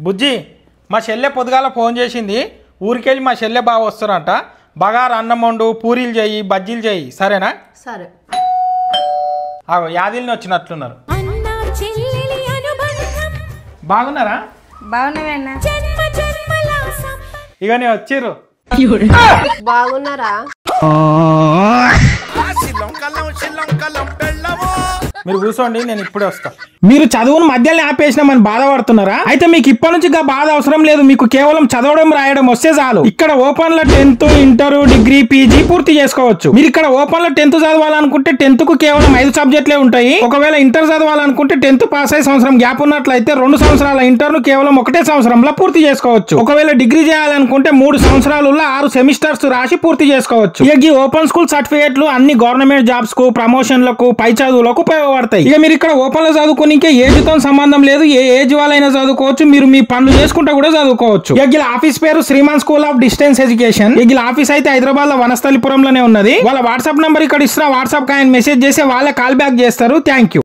బుజ్జి మా చెల్లె పొద్దుగాల ఫోన్ చేసింది. ఊరికెళ్ళి మా చెల్లె బాగా వస్తారంట. బగారు అన్నం వండు, పూరీలు చేయి, బజ్జీలు చేయి, సరేనా? సరే. యాదిల్ని వచ్చినట్లున్నారు. బాగున్నారా? బాగున్నావన్నా. ఇక నేను వచ్చిర్రు. బాగున్నారా? మీరు కూర్చోండి, నేను ఇప్పుడే వస్తా. మీరు చదువును మధ్యలో ఆపేసినామని బాధపడుతున్నారా? అయితే మీకు ఇప్పటి నుంచి బాధ అవసరం లేదు. మీకు కేవలం చదవడం రాయడం వస్తే చాలు. ఇక్కడ ఓపెన్ లో 10th, ఇంటర్, డిగ్రీ, పీజీ పూర్తి చేసుకోవచ్చు. మీరు ఇక్కడ ఓపెన్ లో 10th చదవాలనుకుంటే 10th కు కేవలం 5 సబ్జెక్టులే ఉంటాయి. ఒకవేళ ఇంటర్ చదవాలనుకుంటే 10th పాస్ అయ్యి సంవత్సరం గ్యాప్ ఉన్నట్లయితే 2 సంవత్సరాల ఇంటర్ ను కేవలం 1 సంవత్సరంలో పూర్తి చేసుకోవచ్చు. ఒకవేళ డిగ్రీ చేయాలనుకుంటే 3 సంవత్సరాలలో 6 సెమిస్టర్స్ రాసి పూర్తి చేసుకోవచ్చు. ఇక ఈ ఓపెన్ స్కూల్ సర్టిఫికేట్లు అన్ని గవర్నమెంట్ జాబ్స్ కు, ప్రమోషన్లకు, పై చదువులకు ఉపయోగపడతాయి. ఇక మీరు ఇక్కడ ఓపెన్ లో చదువుకోనికే ఏజ్ తో సంబంధం లేదు. ఏ ఏజ్ వాళ్ళైనా చదువుకోవచ్చు. మీరు మీ పనులు చేసుకుంటా కూడా చదువుకోవచ్చు. ఇక ఆఫీస్ పేరు Sriman school of distance education. ఇక ఆఫీస్ అయితే హైదరాబాద్ లో వనస్థలిపురంలోనే ఉన్నది. వాళ్ళ వాట్సాప్ నంబర్ ఇక్కడ ఇస్తున్న. వాట్సాప్ కి ఆయన మెసేజ్ చేసి వాళ్ళే కాల్ బ్యాక్ చేస్తారు. Thank you.